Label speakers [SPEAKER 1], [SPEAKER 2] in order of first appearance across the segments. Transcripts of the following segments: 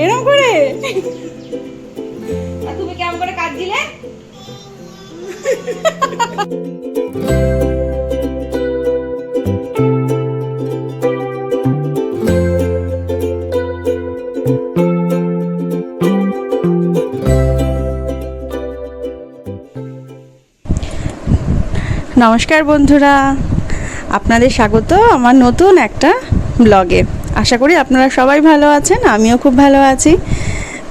[SPEAKER 1] এরকম করে
[SPEAKER 2] তুমি কেমন করে কাজ দিলে?
[SPEAKER 1] নমস্কার বন্ধুরা, আপনাদের স্বাগত আমার নতুন একটা ব্লগে। আশা করি আপনারা সবাই ভালো আছেন, আমিও খুব ভালো আছি।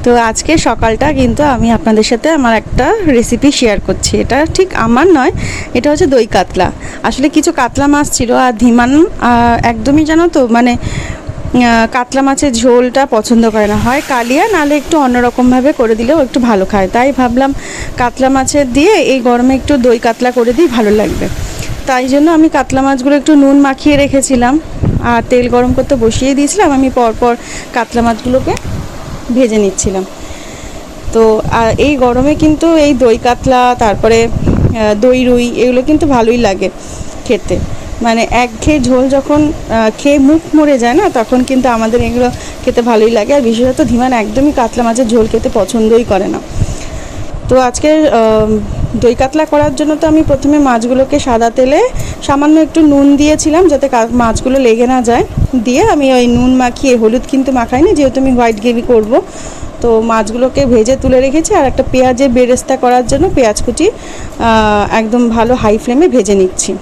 [SPEAKER 1] তো আজকে সকালটা কিন্তু আমি আপনাদের সাথে আমার একটা রেসিপি শেয়ার করছি। এটা ঠিক আমার নয়, এটা হচ্ছে দই কাতলা। আসলে কিছু কাতলা মাছ ছিল, আর ধীমান একদমই জানো তো মানে কাতলা মাছের ঝোলটা পছন্দ করে না, হয় কালিয়া নাহলে একটু অন্যরকমভাবে করে দিলেও একটু ভালো খায়। তাই ভাবলাম কাতলা মাছের দিয়ে এই গরমে একটু দই কাতলা করে দিই, ভালো লাগবে। তাই জন্য আমি কাতলা মাছগুলো একটু নুন মাখিয়ে রেখেছিলাম আর তেল গরম করতে বসিয়ে দিয়েছিলাম। আমি পরপর কাতলা মাছগুলোকে ভেজে নিচ্ছিলাম। তো এই গরমে কিন্তু এই দই কাতলা, তারপরে দই রুই, এগুলো কিন্তু ভালোই লাগে খেতে। মানে একঘেয়ে ঝোল যখন খেয়ে মুখ মরে যায় না, তখন কিন্তু আমাদের এগুলো খেতে ভালোই লাগে। আর বিশেষত ধীমান একদমই কাতলা মাছের ঝোল খেতে পছন্দই করে না। তো আজকে দই কাতলা করার জন্য তো আমি প্রথমে মাছগুলোকে সাদা তেলে সামান্য একটু নুন দিয়েছিলাম, যাতে মাছগুলো লেগে না যায়। দিয়ে আমি ওই নুন মাখিয়ে, হলুদ কিন্তু মাখাইনি যেহেতু আমি হোয়াইট গ্রেভি করব। তো মাছগুলোকে ভেজে তুলে রেখেছি। আর একটা পেঁয়াজের বেরেস্তা করার জন্য পেঁয়াজ কুচি একদম ভালো হাই ফ্লেমে ভেজে নিচ্ছি।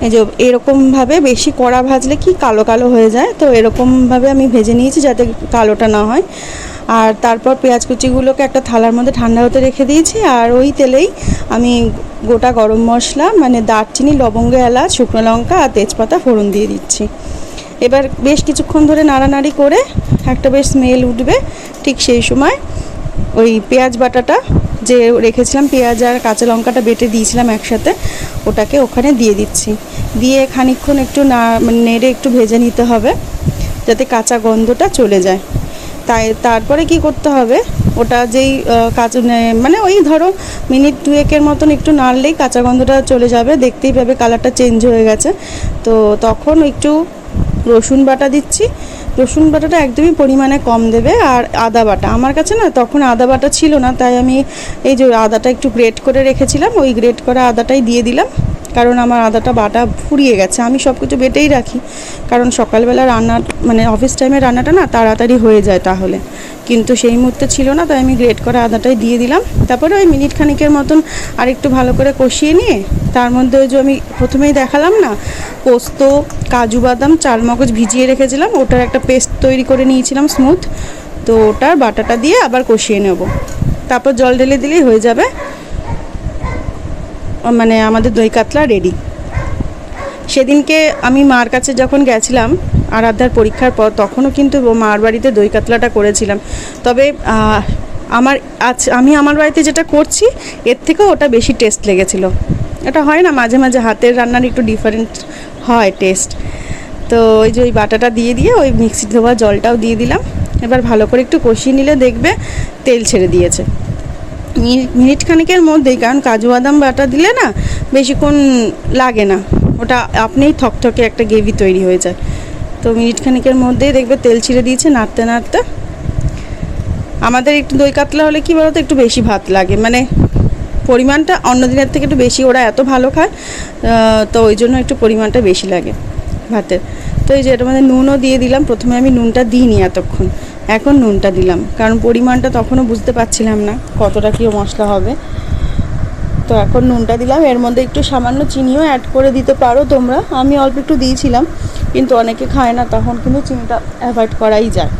[SPEAKER 1] এই যে এরকমভাবে, বেশি কড়া ভাজলে কি কালো কালো হয়ে যায়, তো এরকমভাবে আমি ভেজে নিয়েছি যাতে কালোটা না হয়। আর তারপর পেঁয়াজ কুচিগুলোকে একটা থালার মধ্যে ঠান্ডা হতে রেখে দিয়েছি। আর ওই তেলেই আমি গোটা গরম মশলা মানে দারচিনি, লবঙ্গ, এলাচ, শুকনো লঙ্কা আর তেজপাতা ফোড়ন দিয়ে দিচ্ছি। এবার বেশ কিছুক্ষণ ধরে নাড়ানাড়ি করে একটা বেশ স্মেল উঠবে, ঠিক সেই সময় ওই পেঁয়াজ বাটাটা যে রেখেছিলাম, পেঁয়াজ আর কাঁচা লঙ্কাটা বেটে দিয়েছিলাম একসাথে, ওটাকে ওখানে দিয়ে দিচ্ছি। দিয়ে খানিকক্ষণ একটু নেড়ে একটু ভেজে নিতে হবে যাতে কাঁচা গন্ধটা চলে যায়। তারপরে কি করতে হবে, ওটা যেই কাঁচা মানে ওই ধরো মিনিট দুয়েকের মতন একটু নাড়লেই কাঁচা গন্ধটা চলে যাবে, দেখতেই পাবে কালারটা চেঞ্জ হয়ে গেছে। তো তখন একটু রসুন বাটা দিচ্ছি। রসুন বাটাটা একদমই পরিমাণে কম দেবে। আর আদা বাটা, আমার কাছে না তখন আদা বাটা ছিল না, তাই আমি এই যে আদাটা একটু গ্রেট করে রেখেছিলাম, ওই গ্রেট করা আদাটাই দিয়ে দিলাম। কারণ আমার আদাটা বাটা ফুরিয়ে গেছে। আমি সব কিছু বেটেই রাখি, কারণ সকালবেলা রান্না মানে অফিস টাইমে রান্নাটা না তাড়াতাড়ি হয়ে যায় তাহলে, কিন্তু সেই মুহূর্তে ছিল না, তাই আমি গ্রেট করা আদাটাই দিয়ে দিলাম। তারপরে ওই মিনিট খানিকের মতন আর একটু ভালো করে কষিয়ে নিয়ে তার মধ্যে ওই যে আমি প্রথমেই দেখালাম না, পোস্ত, কাজু বাদাম, চালমগজ ভিজিয়ে রেখেছিলাম, ওটার একটা পেস্ট তৈরি করে নিয়েছিলাম স্মুথ। তো ওটার বাটাটা দিয়ে আবার কষিয়ে নেব। তারপর জল ঢেলে দিলেই হয়ে যাবে মানে আমাদের দই কাতলা রেডি। সেদিনকে আমি মার কাছে যখন গেছিলাম আরাধ্যার পরীক্ষার পর, তখনও কিন্তু মার বাড়িতে দই কাতলাটা করেছিলাম। তবে আমি আমার বাড়িতে যেটা করছি এর থেকেও ওটা বেশি টেস্ট লেগেছিলো। এটা হয় না মাঝে মাঝে হাতের রান্নার একটু ডিফারেন্ট হয় টেস্ট। তো ওই যে ওই বাটাটা দিয়ে ওই মিক্সি ধোয়া জলটাও দিয়ে দিলাম। এবার ভালো করে একটু কষিয়ে নিলে দেখবে তেল ছেড়ে দিয়েছে মিনিট খানিকের মধ্যেই, কারণ কাজু বাদাম বাটা দিলে না বেশিক্ষণ লাগে না, ওটা আপনিই থকথকে একটা গ্রেভি তৈরি হয়ে যায়। তো মিনিট খানিকের মধ্যেই দেখবে তেল ছেড়ে দিয়েছে নাড়তে নাড়তে। আমাদের একটু দই কাতলা হলে কি বলতো, একটু বেশি ভাত লাগে, মানে পরিমাণটা অন্য দিনের থেকে একটু বেশি, ওরা এত ভালো খায় তো ওই জন্য একটু পরিমাণটা বেশি লাগে ভাতের। তো এই যে এটার মধ্যে নুনও দিয়ে দিলাম। প্রথমে আমি নুনটা দিইনি এতক্ষণ, এখন নুনটা দিলাম, কারণ পরিমাণটা তখনও বুঝতে পারছিলাম না কতটা কী মশলা হবে। তো এখন নুনটা দিলাম। এর মধ্যে একটু সামান্য চিনিও অ্যাড করে দিতে পারো তোমরা, আমি অল্প একটু দিয়েছিলাম, কিন্তু অনেকে খায় না, তখন কিন্তু চিনিটা অ্যাভয়েড করাই যায়।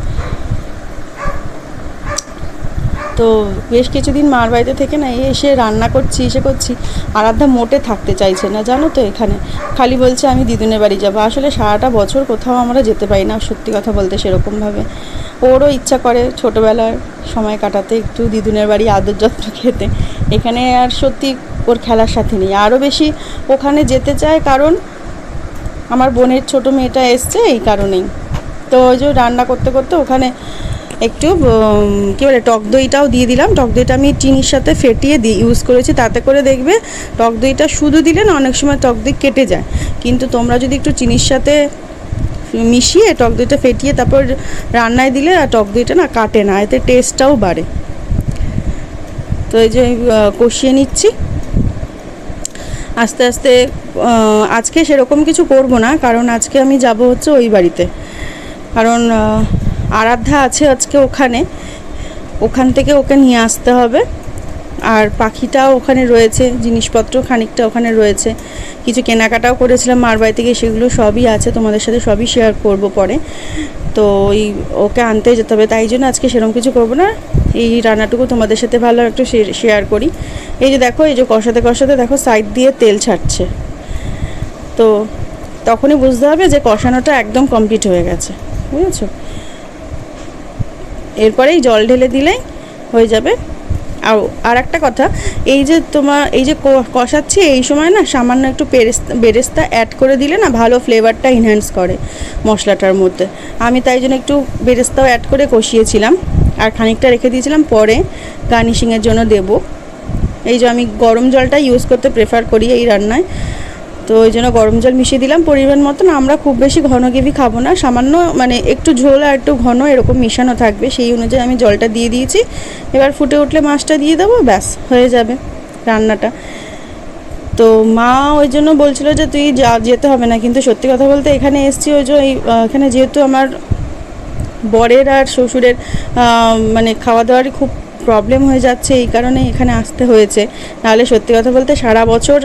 [SPEAKER 1] তো বেশ কিছুদিন মার বাড়িতে থেকে না এসে রান্না করছি আরাধ্যা মোটে থাকতে চাইছে না জানো তো এখানে, খালি বলছে আমি দিদুনের বাড়ি যাবো। আসলে সারাটা বছর কোথাও আমরা যেতে পারি না সত্যি কথা বলতে সেরকমভাবে। ওরও ইচ্ছা করে ছোটোবেলার সময় কাটাতে, একটু দিদুনের বাড়ি আদর যত্ন খেতে। এখানে আর সত্যি ওর খেলার সাথে নেই, আরও বেশি ওখানে যেতে চায়, কারণ আমার বোনের ছোটো মেয়েটা এসছে এই কারণেই। তো ওই যে রান্না করতে করতে ওখানে একটু কী বলে টক দইটাও দিয়ে দিলাম। টক দইটা আমি চিনির সাথে ফেটিয়ে ইউজ করেছি, তাতে করে দেখবে টক দইটা শুধু দিলে না অনেক সময় টক দই কেটে যায়, কিন্তু তোমরা যদি একটু চিনির সাথে মিশিয়ে টক দইটা ফেটিয়ে তারপর রান্নায় দিলে আর টক দইটা না কাটে না, এতে টেস্টটাও বাড়ে। তো এই যে কষিয়ে নিচ্ছি আস্তে আস্তে। আজকে সেরকম কিছু করব না, কারণ আজকে আমি যাব হচ্ছে ওই বাড়িতে, কারণ আরাধ্যা আছে আজকে ওখানে, ওখান থেকে ওকে নিয়ে আসতে হবে। আর পাখিটাও ওখানে রয়েছে, জিনিসপত্র খানিকটা ওখানে রয়েছে, কিছু কেনাকাটাও করেছিলাম মার বাড়ি থেকে, সেগুলো সবই আছে, তোমাদের সাথে সবই শেয়ার করব পরে। তো ওই ওকে আনতে যেতে হবে, তাই জন্য আজকে সেরকম কিছু করব না, এই রান্নাটুকু তোমাদের সাথে ভালো একটু শেয়ার করি। এই যে দেখো, এই যে কষাতে কষাতে দেখো সাইড দিয়ে তেল ছাড়ছে, তো তখনই বুঝতে হবে যে কষানোটা একদম কমপ্লিট হয়ে গেছে, বুঝেছো? এরপরেই জল ঢেলে দিলেই হয়ে যাবে। আর একটা কথা, এই যে এই যে কষাচ্ছি এই সময় না সামান্য একটু বেরেস্তা অ্যাড করে দিলে না ভালো ফ্লেভারটা এনহ্যান্স করে মশলাটার মধ্যে। আমি তাই জন্য একটু বেরেস্তাও অ্যাড করে কষিয়েছিলাম, আর খানিকটা রেখে দিয়েছিলাম পরে গার্নিশিংয়ের জন্য দেব। এই যে আমি গরম জলটা ইউজ করতে প্রেফার করি এই রান্নায়, তো ওই জন্য গরম জল মিশিয়ে দিলাম পরিমাণ মতন। আমরা খুব বেশি ঘন গ্রেভি খাবো না, সামান্য মানে একটু ঝোল আর একটু ঘন এরকম মিশানো থাকবে, সেই অনুযায়ী আমি জলটা দিয়ে দিয়েছি। এবার ফুটে উঠলে মাছটা দিয়ে দেবো, ব্যাস হয়ে যাবে রান্নাটা। তো মা ওই জন্য বলছিল যে তুই যেতে হবে না, কিন্তু সত্যি কথা বলতে এখানে এসছি ওই যে এখানে যেহেতু আমার বরের আর শ্বশুরের মানে খাওয়া দাওয়ারই খুব প্রবলেম হয়ে যাচ্ছে, এই কারণে এখানে আসতে হয়েছে। নাহলে সত্যি কথা বলতে সারা বছর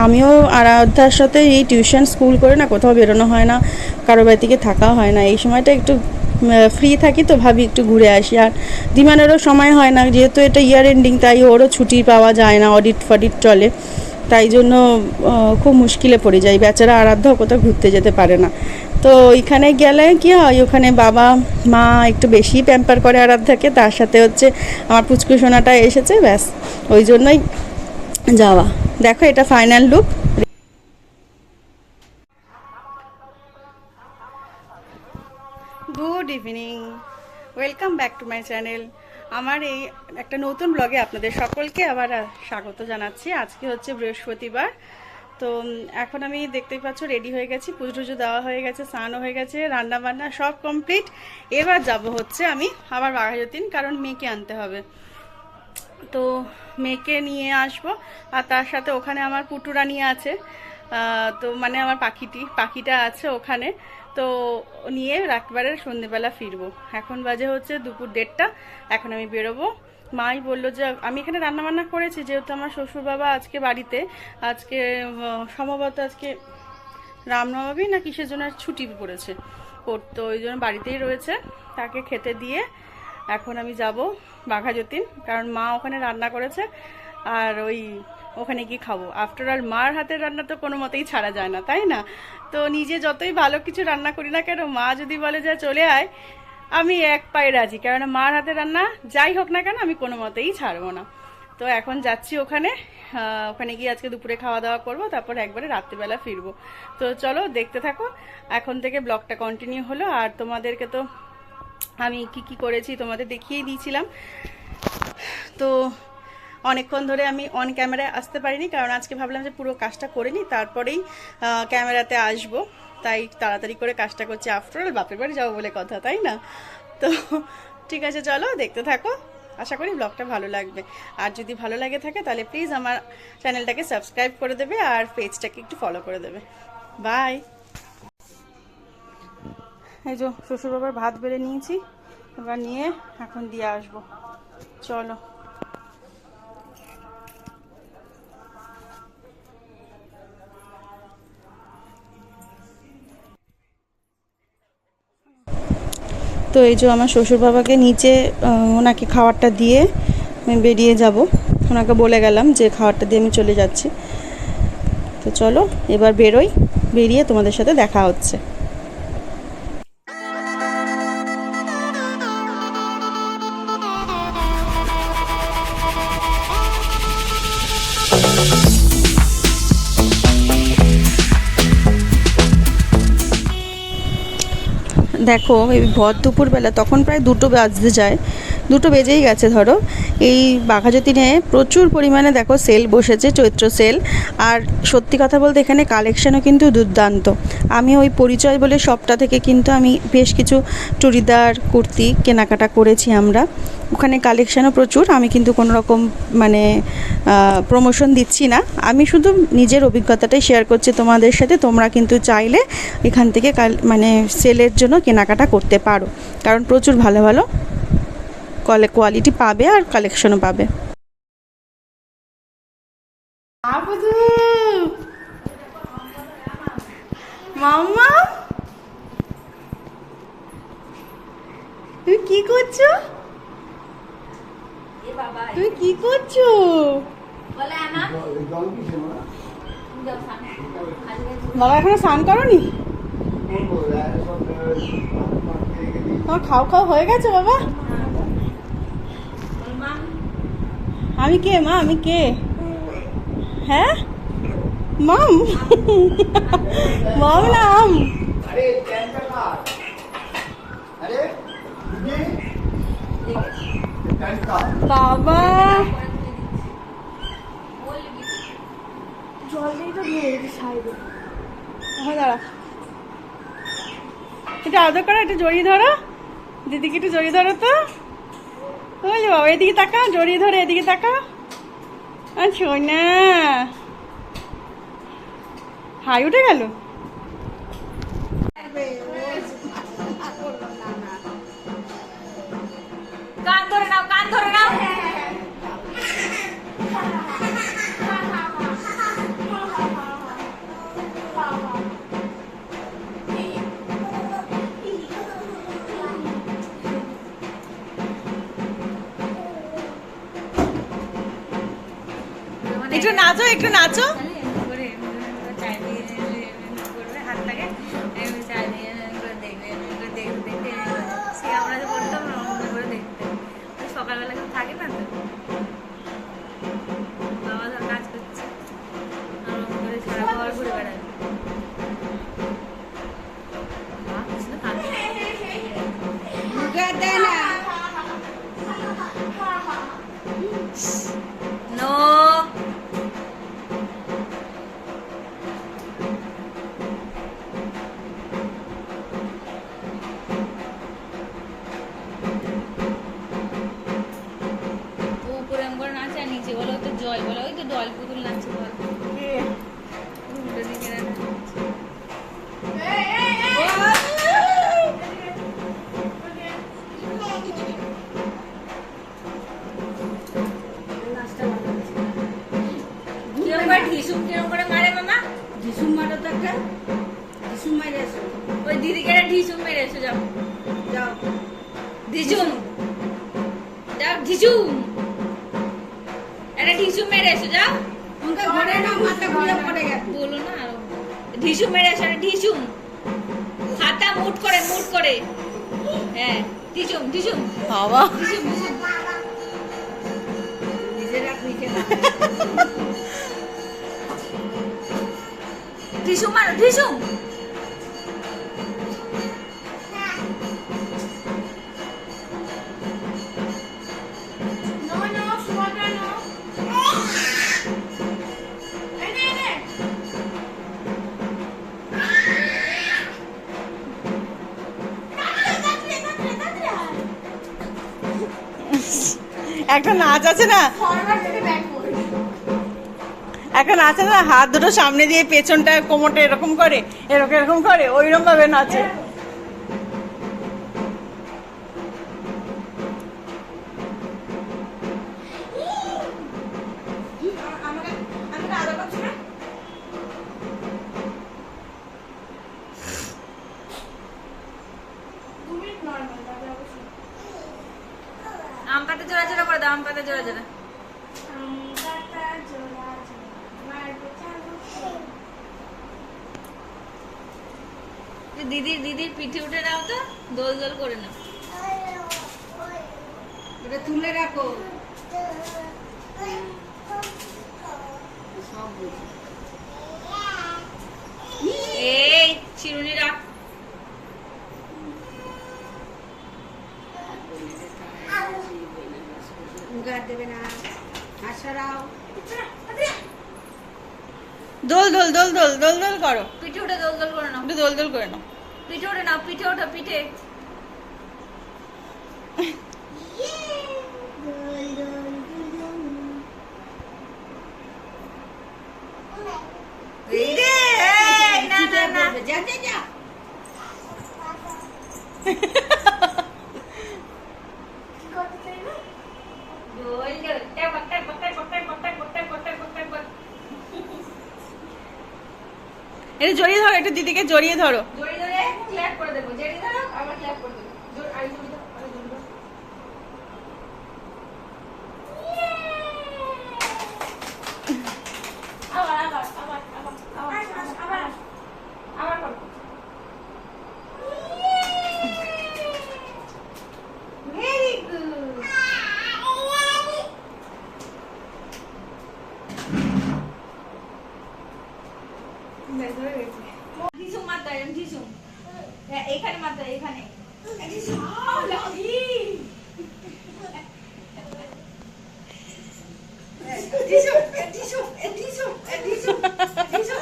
[SPEAKER 1] আমিও আরাধ্যার সাথে এই টিউশন স্কুল করে না কোথাও বেরোনো হয় না, কারো বাড়ি থেকে থাকা হয় না। এই সময়টা একটু ফ্রি থাকি, তো ভাবি একটু ঘুরে আসি। আর দিমানেরও সময় হয় না, যেহেতু এটা ইয়ার এন্ডিং, তাই ওরও ছুটি পাওয়া যায় না, অডিট ফডিট চলে, তাই জন্য খুব মুশকিলে পড়ে যায়। বেচারা আরাধ্যাও কোথাও ঘুরতে যেতে পারে না। তো ওইখানে গেলে কি হয়, ওখানে বাবা মা একটু বেশি প্যাম্পার করে আরাধ্যাকে, তার সাথে হচ্ছে আমার পুচকু সোনাটা এসেছে, ব্যাস ওই জন্যই যাওয়া। দেখো এটা final look. Good evening, welcome back to my channel. আমার এই একটা নতুন ব্লগে আপনাদের সকলকে আবার স্বাগত জানাচ্ছি। আজকে হচ্ছে বৃহস্পতিবার, তো এখন আমি দেখতেই পাচ্ছ রেডি হয়ে গেছি, পুজো টুজো দেওয়া হয়ে গেছে, স্নানও হয়ে গেছে, রান্না বান্না সব কমপ্লিট। এবার যাব হচ্ছে আমি আবার বাঘাযতীন, কারণ মেয়েকে আনতে হবে, তো মেয়েকে নিয়ে আসব। আর তার সাথে ওখানে আমার পুটুরানি আছে, তো মানে আমার পাখিটা আছে ওখানে, তো নিয়ে একবারে সন্ধেবেলা ফিরবো। এখন বাজে হচ্ছে দুপুর 1:30, এখন আমি বেরোবো। মাই বললো যে আমি এখানে রান্নাবান্না করেছি, যেহেতু আমার শ্বশুর বাবা আজকে বাড়িতে, আজকে সম্ভবত আজকে রামনবমী না কিসের জন্য ছুটি পড়েছে, তো ওই জন্য বাড়িতেই রয়েছে, তাকে খেতে দিয়ে এখন আমি যাব বাঘাযতীন, কারণ মা ওখানে রান্না করেছে, আর ওখানে গিয়ে খাবো। আফটার অল মার হাতের রান্না তো কোনো মতেই ছাড়া যায় না, তাই না? তো নিজে যতই ভালো কিছু রান্না করি না কেন, মা যদি বলে যে চলে আয়, আমি এক পায়ে রাজি, কারণ মার হাতের রান্না যাই হোক না কেন আমি কোনো মতেই ছাড়বো না। তো এখন যাচ্ছি ওখানে, ওখানে গিয়ে আজকে দুপুরে খাওয়া দাওয়া করবো, তারপর একবারে রাত্রিবেলা ফিরবো। তো চলো দেখতে থাকো, এখন থেকে ব্লগটা কন্টিনিউ হলো। আর তোমাদেরকে তো আমি কি করেছি তোমাদের দেখিয়েই দিয়েছিলাম। তো অনেকক্ষণ ধরে আমি অন ক্যামেরায় আসতে পারিনি, কারণ আজকে ভাবলাম যে পুরো কাজটা করে নিই, তারপরেই ক্যামেরাতে আসবো, তাই তাড়াতাড়ি করে কাজটা করছি। আফটার অল বাপের বাড়ি যাবো বলে কথা, তাই না? তো ঠিক আছে, চলো দেখতে থাকো, আশা করি ব্লগটা ভালো লাগবে। আর যদি ভালো লাগে থাকে তাহলে প্লিজ আমার চ্যানেলটাকে সাবস্ক্রাইব করে দেবে, আর পেজটাকে একটু ফলো করে দেবে। বাই। এই যে শ্বশুর বাবার ভাত বেড়ে নিয়েছি, এবার নিয়ে এখন দিয়ে আসবো, চলো। তো এই যে আমার শ্বশুর বাবাকে নিচে ওনাকে খাবারটা দিয়ে আমি বেরিয়ে যাব, ওনাকে বলে গেলাম যে খাবারটা দিয়ে আমি চলে যাচ্ছি। তো চলো এবার বেরোই, বেরিয়ে তোমাদের সাথে দেখা হচ্ছে। দেখো এই ভর দুপুরবেলা, তখন প্রায় 2টো বাজতে যায়, 2টো বেজেই গেছে ধরো। এই বাঘাযতীনে প্রচুর পরিমাণে দেখো সেল বসেছে, চৈত্র সেল। আর সত্যি কথা বলতে এখানে কালেকশানও কিন্তু দুর্দান্ত। আমি ওই পরিচয় বলে শপটা থেকে কিন্তু আমি বেশ কিছু চুড়িদার, কুর্তি কেনাকাটা করেছি আমরা। ওখানে কালেকশানও প্রচুর। আমি কিন্তু কোনো রকম মানে প্রমোশন দিচ্ছি না, আমি শুধু নিজের অভিজ্ঞতাটাই শেয়ার করছি তোমাদের সাথে। তোমরা কিন্তু চাইলে এখান থেকে মানে সেলের জন্য কেনাকাটা করতে পারো, কারণ প্রচুর ভালো ভালো কোয়ালিটি পাবে আর কালেকশনও পাবে। মাম্মা, তুমি কি করছো? তুমি কি করছো? বাবা এখনো স্নান করোনি? তোমার খাও খাও হয়ে গেছে বাবা? আমি কে মা? আমি কে? হ্যাঁ মাম, মাম নাম। বাবা জল দিয়ে তো দিয়ে সাইডে। হ্যাঁ দাঁড়া, এটা আদর করো, একটু জড়িয়ে ধরো দিদিকে, একটু জড়িয়ে ধরো তো। ওই বাবা এদিকে তাকা, জড়িয়ে ধরে এদিকে তাকা। আচ্ছা না, হাই উঠে গেল।
[SPEAKER 2] কান ধরে নাও, কান ধরে নাও।
[SPEAKER 1] একটু নাচো, একটু নাচো।
[SPEAKER 2] সকালবেলা কেউ থাকে না তো, বাবা ধর কাজ করছে, সারা ঘর ঘুরে বেড়াবে। নো উপরে আম করে নাচে, আর নিচে বলো তো জয় বলো, ওই তো ডল পুতুল নাচছে বল। উল্টো দিকে নাচছে। কিরম করে ঢিসুম কিরম করে মারে মামা?
[SPEAKER 3] ঢিসুম মারো তো একটা, ঢিসুম মারে এসো।
[SPEAKER 2] ওই দিদিকে একটা ঢিসুম মেরে এসো, যাও
[SPEAKER 3] যাও
[SPEAKER 2] ঢিসুম, যাও ঢিসুম, একটা ঢিসুম মেরে এসো, যাও।
[SPEAKER 3] ওকে ঘরে না, মাথা ঘুরে পড়ে গেছে।
[SPEAKER 2] বলো না আরো, ঢিসুম মেরে এসো, একটা ঢিসুম, হাতা মুট করে মুট করে, হ্যাঁ ঢিসুম ঢিসুম
[SPEAKER 1] বাবা
[SPEAKER 2] ঢিসুম ঢিসুম।
[SPEAKER 3] নিজেরা নিচে না।
[SPEAKER 2] ঢিসুম মারো ঢিসুম।
[SPEAKER 1] একটা নাচ আছে না, একটা নাচ আছে না, হাত দুটো সামনে দিয়ে পেছনটা কোমরটা এরকম করে, এরকম এরকম করে, ওইরকম ভাবে নাচে।
[SPEAKER 2] আম পাতা জোড়া জোড়া করে দাও, আম পাতা জোড়া জোড়া। দিদির দিদির পিঠে উঠে নাও তো, দোল দোল করে নাও।
[SPEAKER 3] ওটা তুলে রাখো। সব বুঝি।
[SPEAKER 2] এই চিরুনি রাখ।
[SPEAKER 3] দেবে না। হাত সরাও।
[SPEAKER 1] দোল দোল দোল দোল দোল দোল করো,
[SPEAKER 2] পিঠে উঠে দোল দোল করে নাও,
[SPEAKER 1] একটু দোল দোল করে নাও।
[SPEAKER 2] পিঠে উঠে নাও, পিঠে ওঠো, পিঠে। এই রে, এই, না না না,
[SPEAKER 3] যা যা যা।
[SPEAKER 2] দোল দোল, tap tap tap tap tap tap tap tap.
[SPEAKER 1] এটা জড়িয়ে ধরো, একটু দিদিকে জড়িয়ে ধরো।
[SPEAKER 2] জড়িয়ে ধরে ক্ল্যাপ করে দেবো, জড়িয়ে ধরো আবার ক্ল্যাপ করে দেবো। আর জড়িয়ে ধরো, আর জড়িয়ে ধরো। আবার আবার আবার আবার আবার আবার আবার করো। Very good. ঢিসুম মারতে হয়, ঢিসুম। হ্যাঁ, এইখানে মারতে হয়, এইখানে। ঢিসুম, লাগি। ঢিসুম, ঢিসুম, ঢিসুম, ঢিসুম, ঢিসুম।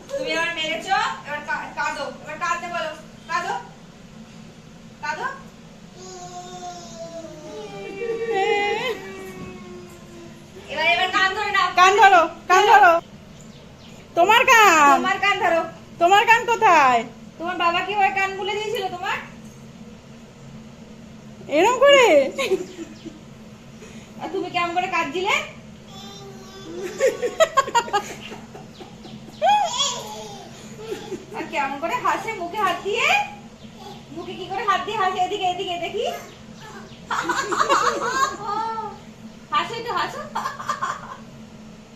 [SPEAKER 2] তুমি এবার মেরেছো, এবার কাঁদো, এবার কাঁদতে বলো, কাঁদো, কাঁদো। এবার এবার কান ধরে নাও,
[SPEAKER 1] কান ধরো, কান ধরো। তোমার কান,
[SPEAKER 2] তোমার কান ধরো।
[SPEAKER 1] তোমার কান কোথায়?
[SPEAKER 2] তোমার বাবা কি ওই কান বলে দিয়েছিল তোমার?
[SPEAKER 1] এরকম করে?
[SPEAKER 2] আর তুমি কেমন করে কাজ দিলে? আর কেমন করে হাসে, মুখে হাত দিয়ে? মুখে কি করে হাত দিয়ে হাসে? এদিকে এদিকে দেখি। হাসো একটু, হাসো।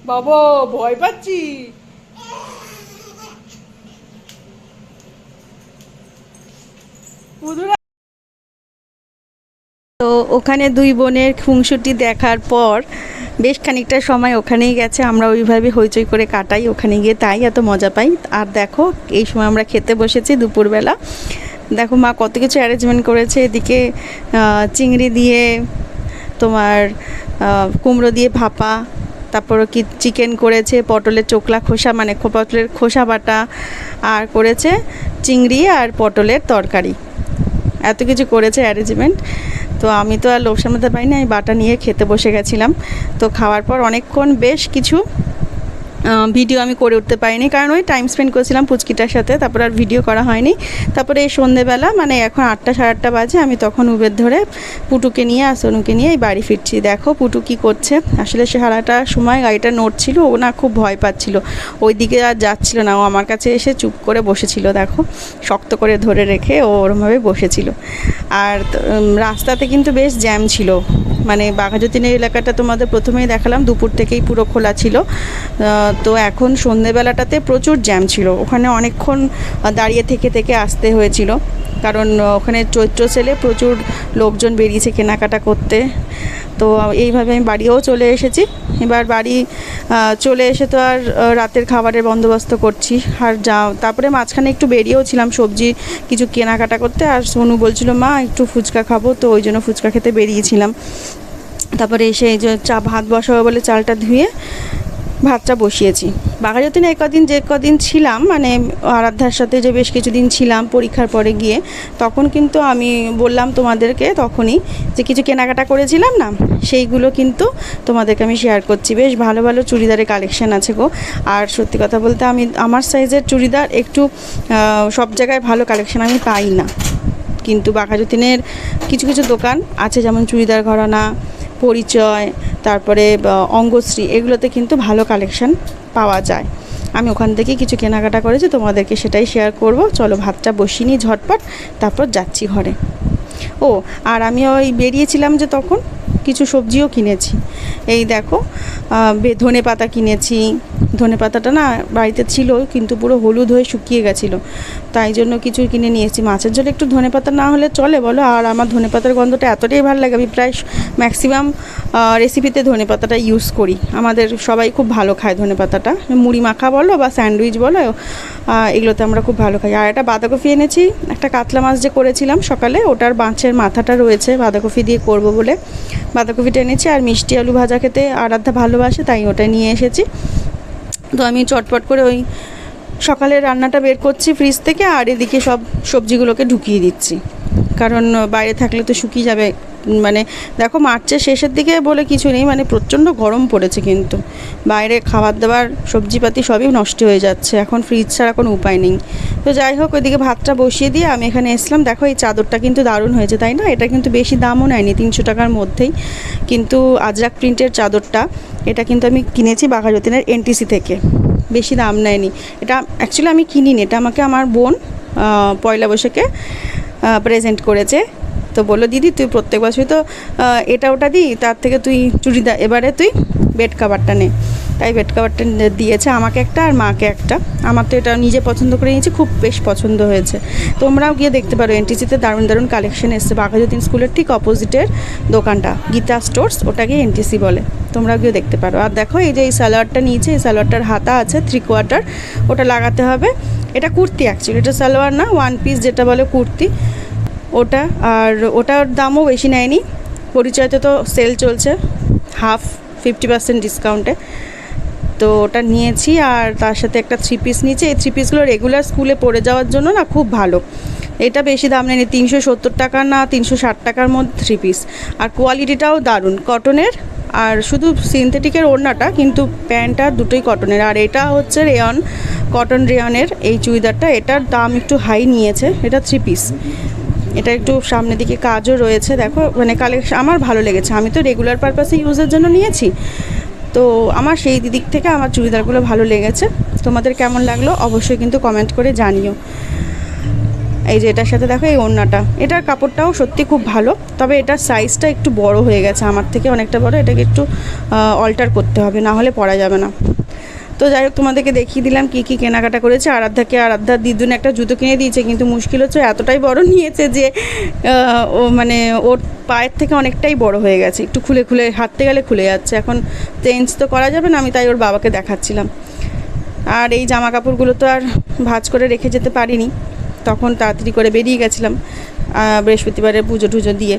[SPEAKER 1] বাবা ভয় পাচ্ছি। পুদুরা তো ওখানে দুই বোনের খুংসুটি দেখার পর বেশ খানিকটা সময় ওখানেই গেছে, আমরা ওইভাবে হইচই করে কাটাই, ওখানে গিয়ে তাই এত মজা পাই। আর দেখো এই সময় আমরা খেতে বসেছি দুপুরবেলা। দেখো মা কত কিছু অ্যারেঞ্জমেন্ট করেছে, এদিকে চিংড়ি দিয়ে তোমার কুমড়ো দিয়ে ভাপা, তারপরও কি চিকেন করেছে, পটলের চোকলা খোসা মানে পটলের খোসা বাটা, আর করেছে চিংড়ি আর পটলের তরকারি। এত কিছু করেছে অ্যারেঞ্জমেন্ট। তো আমি তো আর লোভ সামলাতে পারি না, আমি বাটা নিয়ে খেতে বসে গেছিলাম। তো খাওয়ার পর অনেকক্ষণ বেশ কিছু ভিডিও আমি করে উঠতে পারিনি, কারণ ওই টাইম স্পেন্ড করেছিলাম পুচকিটার সাথে, তারপর আর ভিডিও করা হয়নি। তারপরে এই সন্ধেবেলা মানে এখন 8টা সাড়ে 8টা বাজে, আমি তখন উবের ধরে পুটুকে নিয়ে আর সোনুকে নিয়ে এই বাড়ি ফিরছি। দেখো পুটু কী করছে, আসলে সে সারাটা সময় গাড়িটা নড়ছিল, ও না খুব ভয় পাচ্ছিল, ওই দিকে আর যাচ্ছিল না, ও আমার কাছে এসে চুপ করে বসেছিল। দেখো শক্ত করে ধরে রেখে ও ওরমভাবে বসেছিল। আর রাস্তাতে কিন্তু বেশ জ্যাম ছিল, মানে বাঘাযতীনের এলাকাটা তোমাদের প্রথমেই দেখালাম, দুপুর থেকেই পুরো খোলা ছিল। তো এখন সন্ধেবেলাটাতে প্রচুর জ্যাম ছিল, ওখানে অনেকক্ষণ দাঁড়িয়ে থেকে থেকে আসতে হয়েছিল, কারণ ওখানে চৈত্র সেলে প্রচুর লোকজন বেরিয়েছে কেনাকাটা করতে। তো এইভাবে আমি বাড়িও চলে এসেছি। এবার বাড়ি চলে এসে তো আর রাতের খাবারের বন্দোবস্ত করছি। আর তারপরে মাঝখানে একটু বেরিয়েও ছিলাম সবজি কিছু কেনাকাটা করতে, আর সোনু বলছিল মা একটু ফুচকা খাবো, তো ওই জন্য ফুচকা খেতে বেরিয়েছিলাম। তারপরে এসে এই যে ভাত বসাবো বলে চালটা ধুয়ে ভাতটা বসিয়েছি। বাঘাযতীনে যে কদিন ছিলাম, মানে আরাধ্যার সাথে যে বেশ কিছুদিন ছিলাম পরীক্ষার পরে গিয়ে, তখন কিন্তু আমি বললাম তোমাদেরকে তখনই যে কিছু কেনাকাটা করেছিলাম না, সেইগুলো কিন্তু তোমাদেরকে আমি শেয়ার করছি। বেশ ভালো ভালো চুড়িদারের কালেকশান আছে গো। আর সত্যি কথা বলতে আমি আমার সাইজের চুড়িদার একটু সব জায়গায় ভালো কালেকশান আমি পাই না, কিন্তু বাঘাযতীনের কিছু কিছু দোকান আছে, যেমন চুড়িদার ঘরানা, পরিচয়, তারপরে অঙ্গশ্রী, এগুলোতে কিন্তু ভালো কালেকশান পাওয়া যায়। আমি ওখান থেকে কিছু কেনাকাটা করেছি, তোমাদেরকে সেটাই শেয়ার করব। চলো ভাতটা বসিয়ে নিই ঝটপট, তারপর যাচ্ছি ঘরে। ও আর আমি ওই বেরিয়েছিলাম যে তখন কিছু সবজিও কিনেছি। এই দেখো ধনে পাতা কিনেছি, ধনে পাতাটা না বাড়িতে ছিল কিন্তু পুরো হলুদ হয়ে শুকিয়ে গেছিলো, তাই জন্য কিছু কিনে নিয়ে এসেছি। মাছের ঝোলে একটু ধনে পাতা না হলে চলে বলো? আর আমার ধনে পাতার গন্ধটা এতটাই ভালো লাগে, আমি প্রায় ম্যাক্সিমাম রেসিপিতে ধনে পাতাটা ইউজ করি। আমাদের সবাই খুব ভালো খায় ধনে পাতাটা, মুড়ি মাখা বলো বা স্যান্ডউইচ বলো, এগুলোতে আমরা খুব ভালো খাই। আর একটা বাঁধাকপি এনেছি, একটা কাতলা মাছ যে করেছিলাম সকালে, ওটার মাছের মাথাটা রয়েছে বাঁধাকপি দিয়ে করব বলে। বাঁধাকপিটা এনেছি, আর মিষ্টি আলু ভাজা খেতে আরাধ্যা ভালোবাসে, তাই ওটা নিয়ে এসেছি। তো আমি চটপট করে ওই সকালে রান্নাটা বের করছি ফ্রিজ থেকে, আর এদিকে সব সবজিগুলোকে ঢুকিয়ে দিচ্ছি, কারণ বাইরে থাকলে তো শুকিয়ে যাবে। মানে দেখো মার্চের শেষের দিকে বলে কিছু নেই, মানে প্রচণ্ড গরম পড়েছে, কিন্তু বাইরে খাবার দাবার সবজিপাতি সবই নষ্ট হয়ে যাচ্ছে, এখন ফ্রিজ ছাড়া কোনো উপায় নেই। তো যাই হোক, ওইদিকে ভাতটা বসিয়ে দিয়ে আমি এখানে এসলাম। দেখো এই চাদরটা কিন্তু দারুণ হয়েছে, তাই না? এটা কিন্তু বেশি দামও নেয়নি, 300 টাকার মধ্যেই, কিন্তু আজরাক প্রিন্টের চাদরটা, এটা কিন্তু আমি কিনেছি বাঘাযতীনের এনটিসি থেকে, বেশি দাম নেয়নি। এটা অ্যাকচুয়ালি আমি কিনিনি, এটা আমাকে আমার বোন পয়লা বৈশাখে প্রেজেন্ট করেছে। তো বললো দিদি তুই প্রত্যেক বছরই তো এটা ওটা দিই, তার থেকে তুই চুড়িদার এবারে তুই বেড কাভারটা নে। তাই বেড কাভারটা দিয়েছে আমাকে একটা আর মাকে একটা। আমার তো এটা নিজে পছন্দ করে নিয়েছি, খুব বেশ পছন্দ হয়েছে। তোমরাও গিয়ে দেখতে পারো, এনটিসিতে দারুণ দারুণ কালেকশন এসছে। বাঘাযতীন স্কুলের ঠিক অপোজিটের দোকানটা গীতা স্টোর্স, ওটাকে এনটিসি বলে, তোমরাও গিয়ে দেখতে পারো। আর দেখো এই যে এই সালোয়ারটা নিয়েছে, এই সালোয়ারটার হাতা আছে 3/4, ওটা লাগাতে হবে। এটা কুর্তি অ্যাকচুয়ালি, এটা সালোয়ার না, ওয়ান পিস যেটা বলে কুর্তি ওটা। আর ওটার দামও বেশি নেয়নি, পরিচয়তে তো সেল চলছে 50% ডিসকাউন্টে, তো ওটা নিয়েছি। আর তার সাথে একটা 3 পিস নিয়েছি। এই 3 পিসগুলো রেগুলার স্কুলে পরে যাওয়ার জন্য না খুব ভালো। এটা বেশি দাম নেয়নি, 370 টাকা না 360 টাকার মধ্যে 3 পিস। আর কোয়ালিটিটাও দারুণ, কটনের। আর শুধু সিনথেটিকের ওড়নাটা, কিন্তু প্যান্ট আর দুটোই কটনের। আর এটা হচ্ছে রেয়ন, কটন রেয়নের এই চুড়িদারটা, এটার দাম একটু হাই নিয়েছে। এটা 3 পিস, এটা একটু সামনের দিকে কাজও রয়েছে। দেখো মানে কালেকশন আমার ভালো লেগেছে, আমি তো রেগুলার পারপাসে ইউজের জন্য নিয়েছি, তো আমার সেই দিক থেকে আমার চুড়িদারগুলো ভালো লেগেছে। তোমাদের কেমন লাগলো অবশ্যই কিন্তু কমেন্ট করে জানিও। এই যে এটার সাথে দেখো এই ওড়নাটা, এটার কাপড়টাও সত্যি খুব ভালো, তবে এটার সাইজটা একটু বড় হয়ে গেছে, আমার থেকে অনেকটা বড়। এটাকে একটু অল্টার করতে হবে, না হলে পরা যাবে না। তো যাই হোক, তোমাদেরকে দেখিয়ে দিলাম কী কী কেনাকাটা করেছে। আরাধ্যার দিদুন একটা জুতো কিনে দিয়েছে, কিন্তু মুশকিল হচ্ছে এতটাই বড় নিয়েছে যে ও মানে ওর পায়ের থেকে অনেকটাই বড় হয়ে গেছে, একটু খুলে খুলে হাঁটতে গেলে খুলে যাচ্ছে। এখন চেঞ্জ তো করা যাবে না, আমি তাই ওর বাবাকে দেখাচ্ছিলাম। আর এই জামা কাপড়গুলো তো আর ভাঁজ করে রেখে যেতে পারিনি, তখন তাড়াতাড়ি করে বেরিয়ে গেছিলাম বৃহস্পতিবারে পুজো টুজো দিয়ে।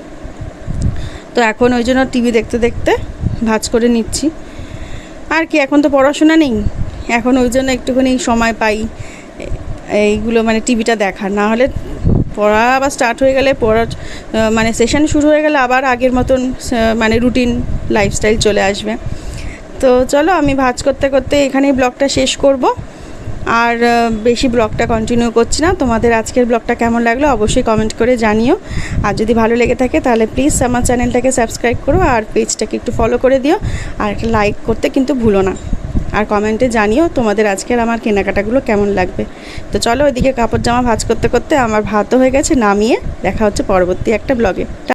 [SPEAKER 1] তো এখন ওই জন্য টিভি দেখতে দেখতে ভাঁজ করে নিচ্ছি। আর কি, এখন তো পড়াশোনা নেই, এখন ওই জন্য একটুখানি সময় পাই এইগুলো মানে টিভিটা দেখার। না হলে পড়া আবার স্টার্ট হয়ে গেলে, পড়ার মানে সেশন শুরু হয়ে গেলে আবার আগের মতন মানে রুটিন লাইফস্টাইল চলে আসবে। তো চলো, আমি ভাঁজ করতে করতে এখানেই ব্লগটা শেষ করব, আর বেশি ব্লগটা কন্টিনিউ করছি না। তোমাদের আজকের ব্লগটা কেমন লাগলো অবশ্যই কমেন্ট করে জানিও। আর যদি ভালো লেগে থাকে তাহলে প্লিজ আমার চ্যানেলটাকে সাবস্ক্রাইব করো, আর পেজটাকে একটু ফলো করে দিও, আর একটা লাইক করতে কিন্তু ভুলো না। আর কমেন্টে জানিও তোমাদের আজকের আমার কেনাকাটাগুলো কেমন লাগবে। তো চলো, ওইদিকে কাপড় জামা ভাঁজ করতে করতে আমার ভাতও হয়ে গেছে, নামিয়ে দেখা হচ্ছে পরবর্তী একটা ব্লগে।